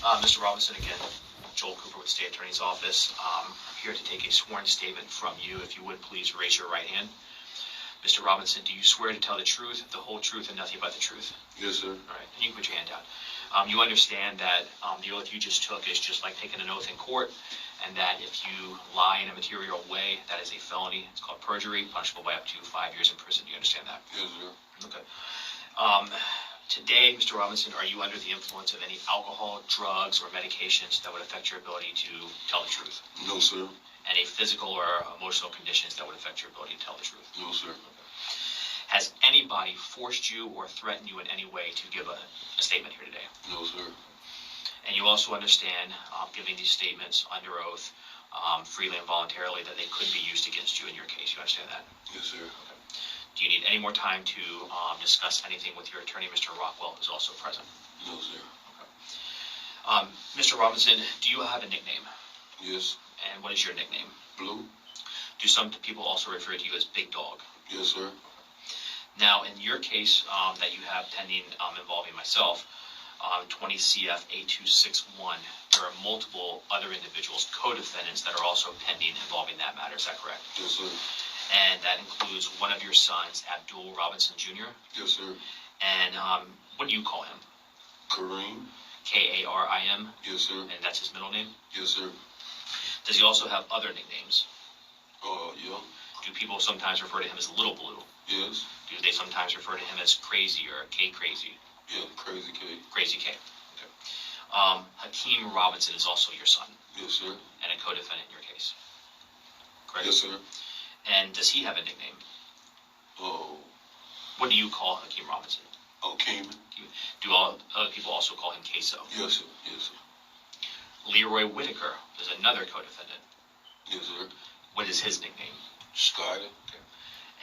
Mr. Robinson, again, Joel Cooper with State Attorney's Office. I'm here to take a sworn statement from you. If you would, please raise your right hand. Mr. Robinson, do you swear to tell the truth, the whole truth, and nothing but the truth? Yes, sir. All right, and you can put your hand down. You understand that the oath you just took is just like taking an oath in court, and that if you lie in a material way, that is a felony. It's called perjury, punishable by up to 5 years in prison. Do you understand that? Yes, sir. Okay. Today, Mr. Robinson, are you under the influence of any alcohol, drugs, or medications that would affect your ability to tell the truth? No, sir. Any physical or emotional conditions that would affect your ability to tell the truth? No, sir. Okay. Has anybody forced you or threatened you in any way to give a statement here today? No, sir. And you also understand, giving these statements under oath, freely and voluntarily, that they could be used against you in your case. You understand that? Yes, sir. Okay. Do you need any more time to discuss anything with your attorney, Mr. Rockwell, who's also present? No, sir. Okay. Mr. Robinson, do you have a nickname? Yes. And what is your nickname? Blue. Do some people also refer to you as Big Dog? Yes, sir. Now, in your case that you have pending involving myself, 20 CF 8261, there are multiple other individuals, co-defendants, that are also pending involving that matter. Is that correct? Yes, sir. And that includes one of your sons, Abdul Robinson Jr. Yes, sir. And what do you call him? Kareem. Karim? Yes, sir. And that's his middle name? Yes, sir. Does he also have other nicknames? Yeah. Do people sometimes refer to him as Little Blue? Yes. Do they sometimes refer to him as Crazy or K Crazy? Yeah, Crazy K. Crazy K. Okay. Hakeem Robinson is also your son? Yes, sir. And a co-defendant in your case? Correct? Yes, sir. And does he have a nickname? What do you call Hakeem Robinson? Hakeem. Do all other people also call him Queso? Yes, sir. Yes, sir. Leroy Whitaker is another co-defendant. Yes, sir. What is his nickname? Scotty. Okay.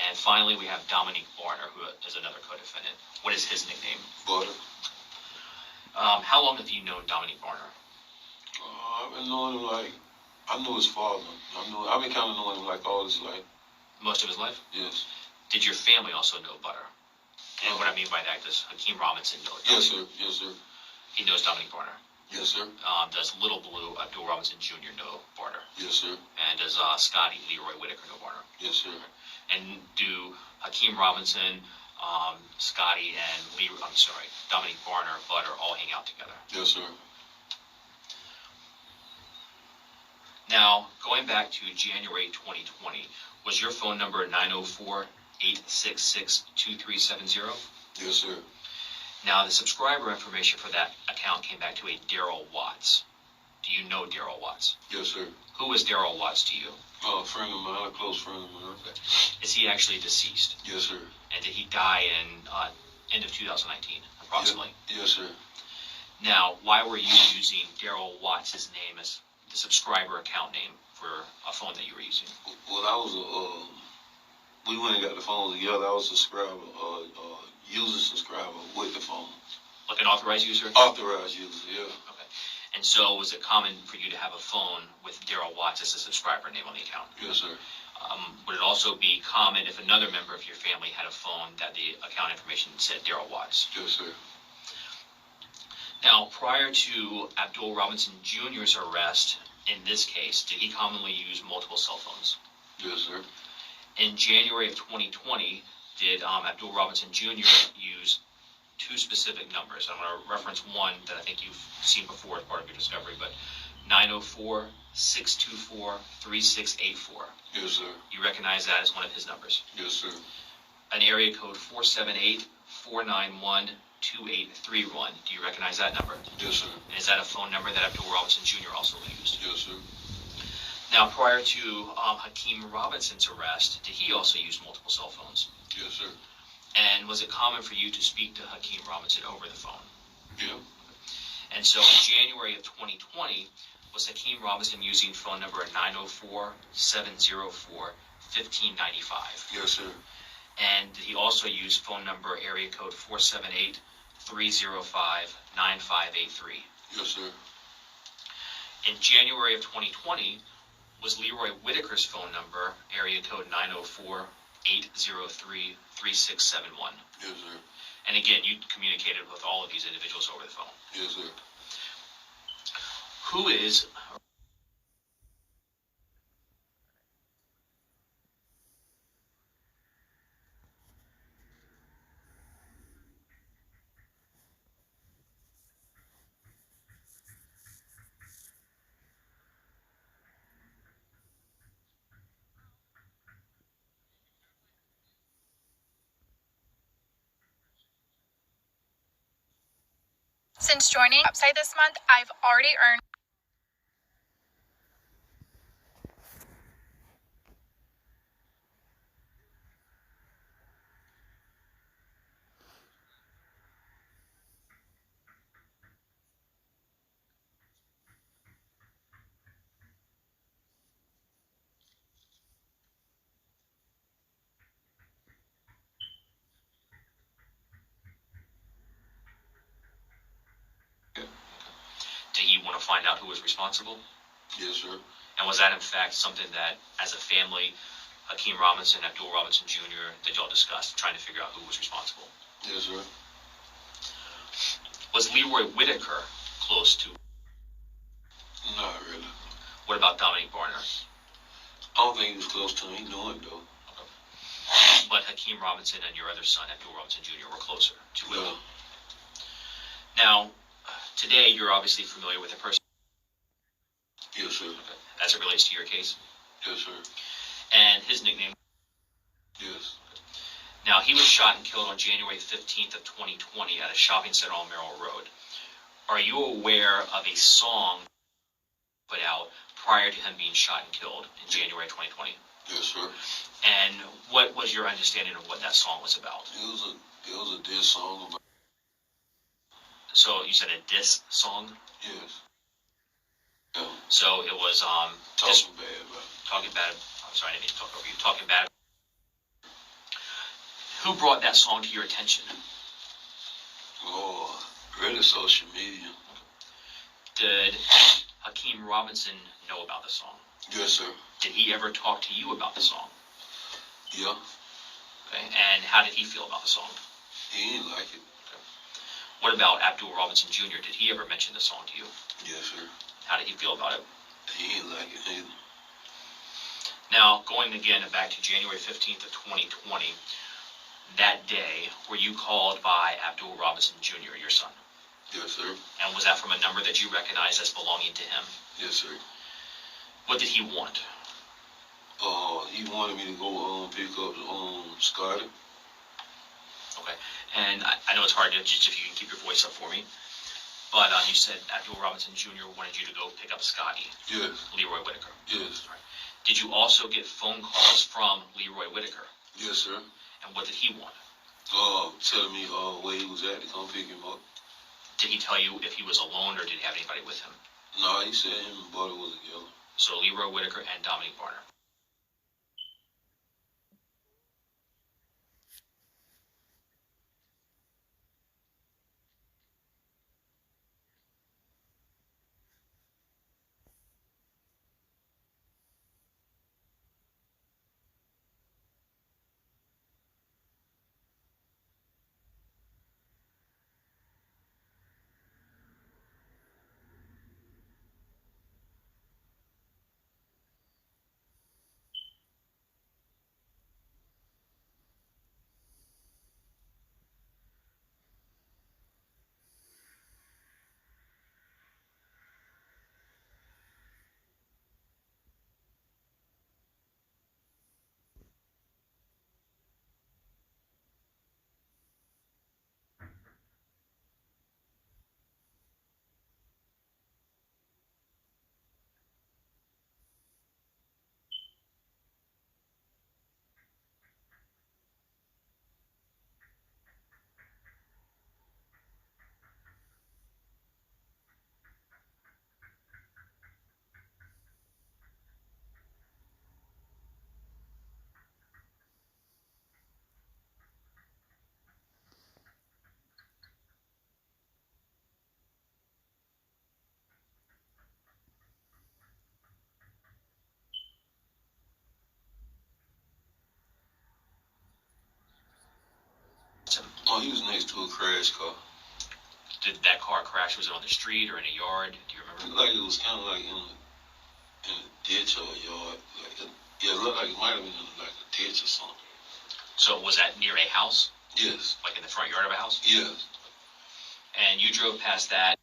And finally, we have Dominique Barner, who is another co-defendant. What is his nickname? Butter. How long have you known Dominique Barner? I've been knowing him I knew his father. I've been kind of knowing him all his life. Most of his life? Yes. Did your family also know Butter? And what I mean by that, does Hakeem Robinson know Dominique? Yes, sir. Yes, sir. He knows Dominique Barner? Yes, sir. Does Little Blue, Abdul Robinson Jr. know Barner? Yes, sir. And does Scotty, Leroy Whitaker, know Barner? Yes, sir. And do Hakeem Robinson, Scotty, and Dominique Barner, Butter, all hang out together? Yes, sir. Now, going back to January 2020, was your phone number 904-866-2370? Yes, sir. Now, the subscriber information for that account came back to a Daryl Watts. Do you know Daryl Watts? Yes, sir. Who is Daryl Watts to you? A friend of mine, a close friend of mine. Okay. Is he actually deceased? Yes, sir. And did he die in end of 2019, approximately? Yes, sir. Now, why were you using Daryl Watts' name as the subscriber account name for a phone that you were using? Well, I was we went and got the phone together. I was a subscriber, user subscriber with the phone. Like an authorized user? Authorized user, yeah. Okay. And so was it common for you to have a phone with Daryl Watts as a subscriber name on the account? Yes, sir. Would it also be common if another member of your family had a phone that the account information said Daryl Watts? Yes, sir. Now, prior to Abdul Robinson Jr.'s arrest, in this case, did he commonly use multiple cell phones? Yes, sir. In January of 2020, did Abdul Robinson Jr. use two specific numbers? I'm going to reference one that I think you've seen before as part of your discovery, but 904-624-3684. Yes, sir. You recognize that as one of his numbers? Yes, sir. An area code 478-491-2831. Do you recognize that number? Yes, sir. And is that a phone number that Abdul Robinson Jr. also used? Yes, sir. Now, prior to Hakeem Robinson's arrest, did he also use multiple cell phones? Yes, sir. And was it common for you to speak to Hakeem Robinson over the phone? Yeah. And so in January of 2020, was Hakeem Robinson using phone number 904-704-1595? Yes, sir. And did he also use phone number area code 478-305-9583? Yes, sir. In January of 2020, was Leroy Whitaker's phone number area code 904-803-3671? Yes, sir. And again, you communicated with all of these individuals over the phone. Yes, sir. Who is Since joining the website this month, I've already earned Did he want to find out who was responsible? Yes, sir. And was that in fact something that, as a family, Hakeem Robinson, Abdul Robinson Jr., that y'all discussed, trying to figure out who was responsible? Yes, sir. Was Leroy Whitaker close to? Not really. What about Dominic Barner? I don't think he was close to him. He knew it, though. But Hakeem Robinson and your other son, Abdul Robinson Jr., were closer to him. Yeah. Now, today you're obviously familiar with the person. Yes, sir. As it relates to your case. Yes, sir. And his nickname. Yes. Now, he was shot and killed on January 15th of 2020 at a shopping center on Merrill Road. Are you aware of a song put out prior to him being shot and killed in January 2020? Yes, sir. And what was your understanding of what that song was about? It was a diss song about. So you said a diss song? Yes. Yeah. So it was Talking bad about it. talking bad. I'm sorry, I didn't mean to talk over you. Talking bad. Who brought that song to your attention? Oh, really social media. Did Hakeem Robinson know about the song? Yes, sir. Did he ever talk to you about the song? Yeah. Okay. And how did he feel about the song? He didn't like it. Okay. What about Abdul Robinson Jr.? Did he ever mention the song to you? Yes, sir. How did he feel about it? He didn't like it either. Now, going again back to January 15th of 2020, that day, were you called by Abdul Robinson Jr., your son? Yes, sir. And was that from a number that you recognized as belonging to him? Yes, sir. What did he want? He wanted me to go pick up Scotty. Okay. And I know it's hard to just, if you can keep your voice up for me, but you said Abdul Robinson Jr. wanted you to go pick up Scotty. Yes. Leroy Whitaker. Yes. Right. Did you also get phone calls from Leroy Whitaker? Yes, sir. And what did he want? Telling me where he was at to come pick him up. Did he tell you if he was alone or did he have anybody with him? No, he said him and Buddy was together. So Leroy Whitaker and Dominic Barner. He was next to a crash car. Did that car crash? Was it on the street or in a yard? Do you remember? Like it was kind of like in a ditch or a yard. It looked like it might have been in like a ditch or something. So was that near a house? Yes. Like in the front yard of a house? Yes. And you drove past that.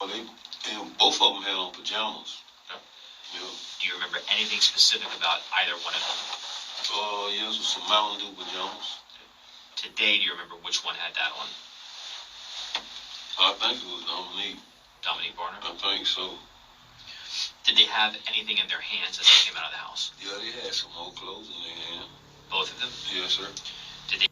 And both of them had on pajamas. Yeah. Yeah. Do you remember anything specific about either one of them? Yes, with some Mountain Dew pajamas. Today, do you remember which one had that on? I think it was Dominique Barner? I think so. Did they have anything in their hands as they came out of the house? Yeah, they had some more clothes in their hand. Both of them? Yes, sir. Did they?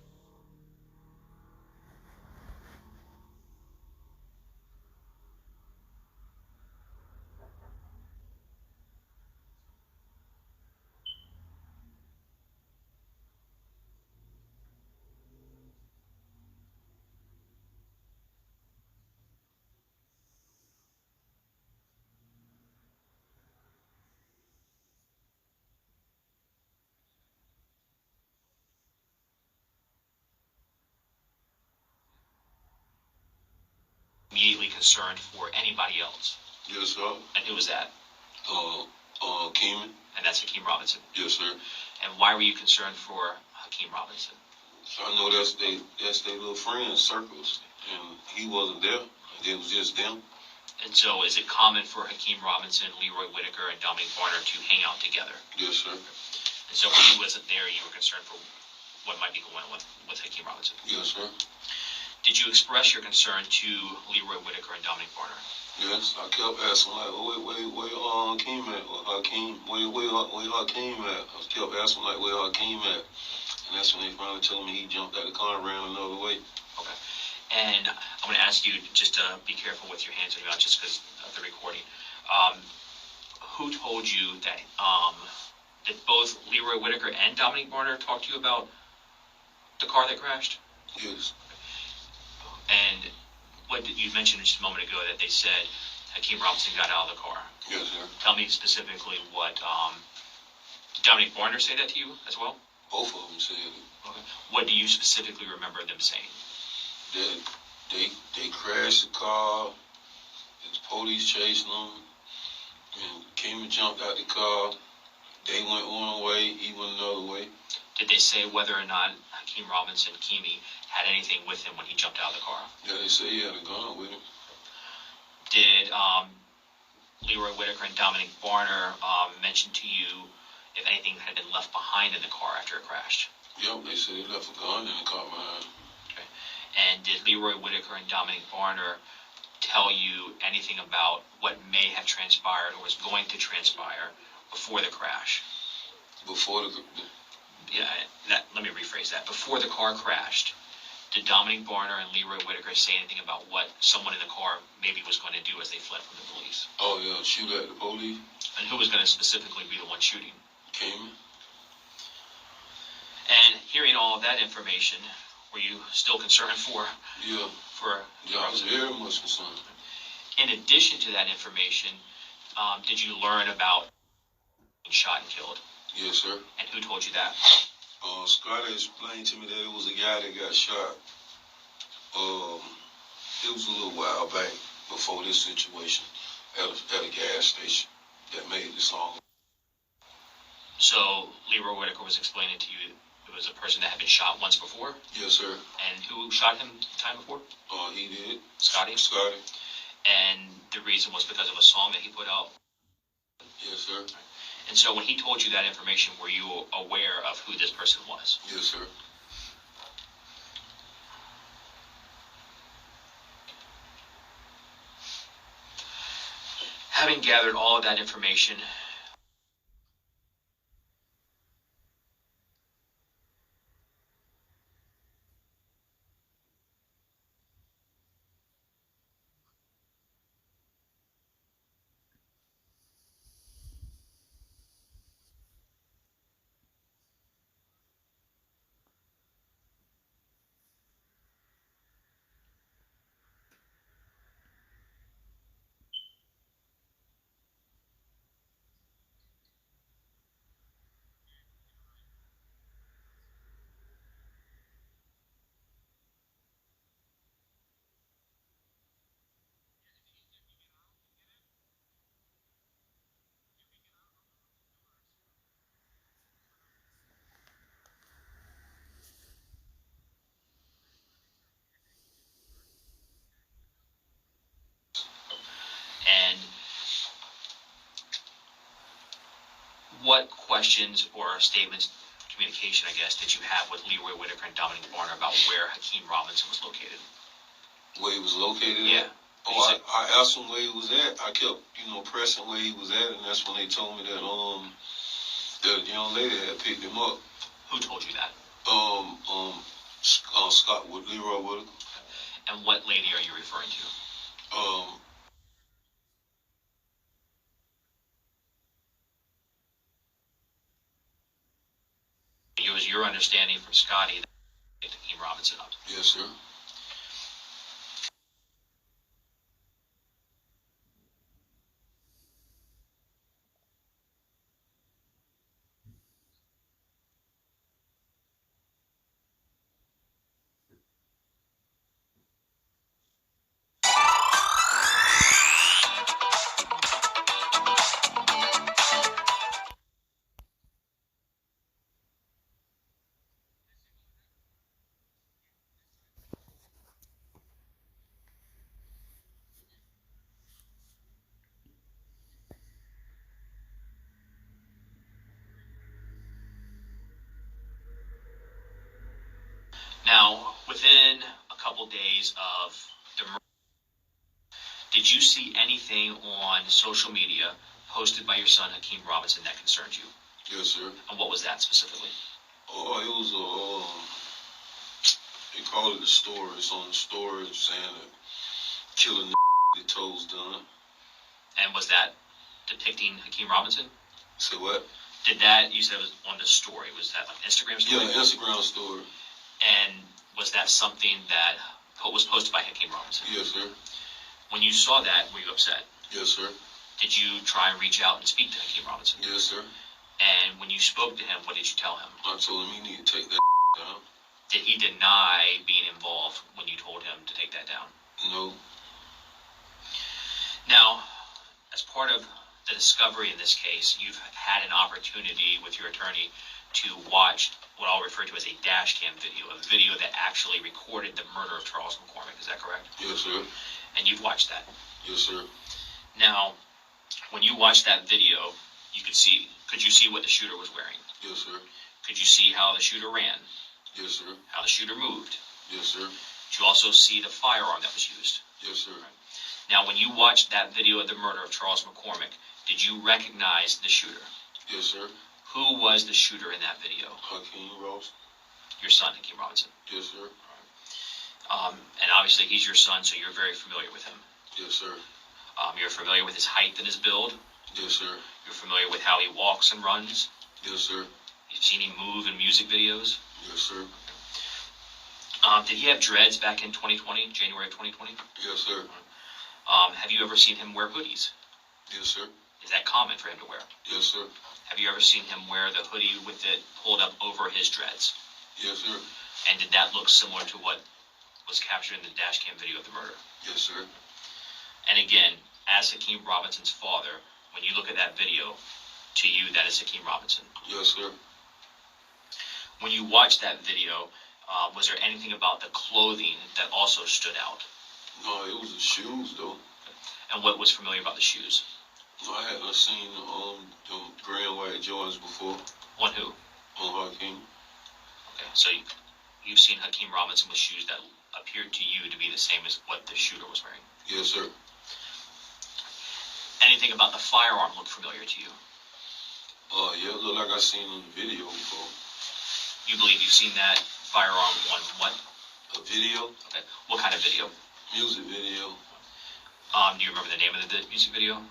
Immediately concerned for anybody else? Yes, sir. And who was that? Keeman. And that's Hakeem Robinson. Yes, sir. And why were you concerned for Hakeem Robinson? I know that's they little friends circles, and he wasn't there. It was just them. And so is it common for Hakeem Robinson, Leroy Whitaker, and Dominique Barner to hang out together? Yes, sir. And so when he wasn't there, you were concerned for what might be going on with Hakeem Robinson? Yes, sir. Did you express your concern to Leroy Whitaker and Dominique Barner? Yes, I kept asking like, where Hakeem at? Or Hakeem, where Hakeem at? I kept asking like, where Hakeem at? And that's when they finally told me he jumped out of the car and ran another way. Okay. And I'm going to ask you just to be careful with your hands and your mouth, just because of the recording. Who told you that did both Leroy Whitaker and Dominique Barner talk to you about the car that crashed? Yes. And what did you mention just a moment ago that they said Hakeem Robinson got out of the car? Yes, sir. Tell me specifically what did Dominique Barner say that to you as well? Both of them said it. Okay. What do you specifically remember them saying? They crashed the car. The police chasing them. And Keeman jumped out the car. They went one way, he went another way. Did they say whether or not Hakeem Robinson, Keemy, had anything with him when he jumped out of the car? Yeah, they say he had a gun with him. Did Leroy Whitaker and Dominique Barner mention to you if anything had been left behind in the car after it crashed? Yep, they said they left a gun in the car behind. Okay. And did Leroy Whitaker and Dominique Barner tell you anything about what may have transpired or was going to transpire before the crash? Before the Let me rephrase that. Before the car crashed, did Dominique Barner and Leroy Whitaker say anything about what someone in the car maybe was going to do as they fled from the police? Oh yeah, shoot at the police. And who was going to specifically be the one shooting? Keeman. And hearing all of that information, were you still concerned for? Yeah. I was very much concerned. In addition to that information, did you learn about being shot and killed? Yes, sir. And who told you that? Scotty explained to me that it was a guy that got shot. It was a little while back before this situation at a gas station that made this song. So Leroy Whitaker was explaining to you it was a person that had been shot once before? Yes, sir. And who shot him the time before? He did. Scotty? Scotty. And the the reason was because of a song that he put out? Yes, sir. And so when he told you that information, were you aware of who this person was? Yes, sir. Having gathered all of that information, and what questions or statements, communication, I guess, did you have with Leroy Whitaker and Dominic Varner about where Hakeem Robinson was located? Where he was located Yeah. at? Oh, I asked him where he was at. I kept, pressing where he was at, and that's when they told me that the young lady had picked him up. Who told you that? Scott with Leroy Whitaker. And what lady are you referring to? It was your understanding from Scotty that Hakeem Robinson up. Yes, sir. Now, within a couple days of the murder, did you see anything on social media posted by your son Hakeem Robinson that concerned you? Yes, sir. And what was that specifically? Oh, it was they call it a story. It's on the story saying that killing the toes done. And was that depicting Hakeem Robinson? Say what? Did that, you said it was on the story, was that like an Instagram story? Yeah, Instagram story. And was that something that was posted by Hakeem Robinson? Yes, sir. When you saw that, were you upset? Yes, sir. Did you try and reach out and speak to Hakeem Robinson? Yes, sir. And when you spoke to him, what did you tell him? I told him he need to take that down. Did he deny being involved when you told him to take that down? No. Now, as part of the discovery in this case, you've had an opportunity with your attorney to watch what I'll refer to as a dash cam video, a video that actually recorded the murder of Charles McCormick. Is that correct? Yes, sir. And you've watched that? Yes, sir. Now, when you watched that video, could you see what the shooter was wearing? Yes, sir. Could you see how the shooter ran? Yes, sir. How the shooter moved? Yes, sir. Did you also see the firearm that was used? Yes, sir. Now, when you watched that video of the murder of Charles McCormick, did you recognize the shooter? Yes, sir. Who was the shooter in that video? Hakeem Robinson. Your son, Hakeem Robinson. Yes, sir. And obviously he's your son, so you're very familiar with him. Yes, sir. You're familiar with his height and his build. Yes, sir. You're familiar with how he walks and runs. Yes, sir. You've seen him move in music videos. Yes, sir. Did he have dreads back in 2020, January of 2020? Yes, sir. Have you ever seen him wear hoodies? Yes, sir. Is that common for him to wear? Yes, sir. Have you ever seen him wear the hoodie with it pulled up over his dreads? Yes, sir. And did that look similar to what was captured in the dash cam video of the murder? Yes, sir. And again, as Hakeem Robinson's father, when you look at that video, to you, that is Hakeem Robinson. Yes, sir. When you watched that video, was there anything about the clothing that also stood out? No, it was the shoes, though. And what was familiar about the shoes? I hadn't seen the gray and white Jordans before On who? on Hakeem. Okay, so you've seen Hakeem Robinson with shoes that appeared to you to be the same as what the shooter was wearing. Yes, sir. Anything about the firearm look familiar to you? Yeah, it looked like I seen in the video before. You believe you've seen that firearm on what? A video? Okay. What kind of video? Music video. Do you remember the name of the music video?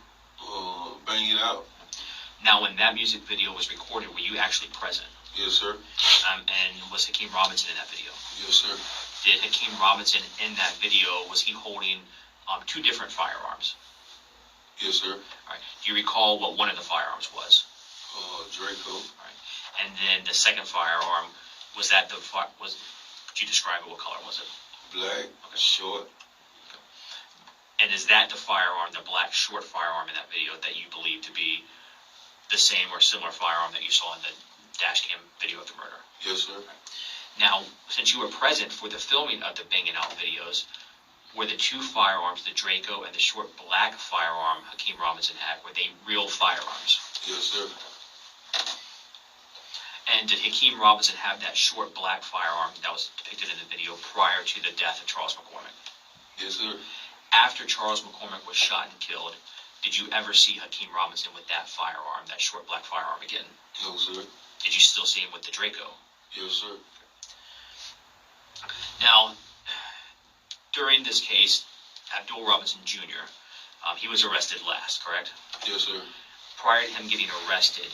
Bang It Out. Now, when that music video was recorded, were you actually present? Yes, sir. And was Hakeem Robinson in that video? Yes, sir. Did Hakeem Robinson in that video, was he holding two different firearms? Yes, sir. All right. Do you recall what one of the firearms was? Draco. All right. And then the second firearm, was that could you describe it? What color was it? Black. Okay. Short. And is that the firearm, the black short firearm in that video, that you believe to be the same or similar firearm that you saw in the dash cam video of the murder? Yes, sir. Now, since you were present for the filming of the Banging Out videos, were the two firearms, the Draco and the short black firearm Hakeem Robinson had, were they real firearms? Yes, sir. And did Hakeem Robinson have that short black firearm that was depicted in the video prior to the death of Charles McCormick? Yes, sir. After Charles McCormick was shot and killed, did you ever see Hakeem Robinson with that firearm, that short black firearm again? No, sir. Did you still see him with the Draco? Yes, sir. Now, during this case, Abdul Robinson Jr., he was arrested last, correct? Yes, sir. Prior to him getting arrested,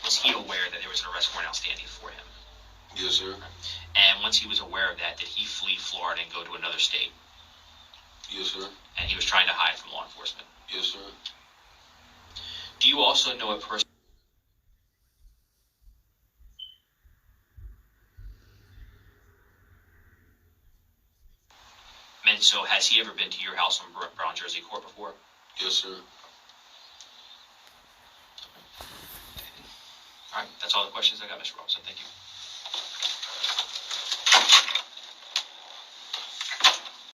was he aware that there was an arrest warrant outstanding for him? Yes, sir. And once he was aware of that, did he flee Florida and go to another state? Yes, sir. And he was trying to hide from law enforcement? Yes, sir. Do you also know a person? And so, has he ever been to your house on Brown Jersey Court before? Yes, sir. All right, that's all the questions I got, Mr. Robinson. Thank you.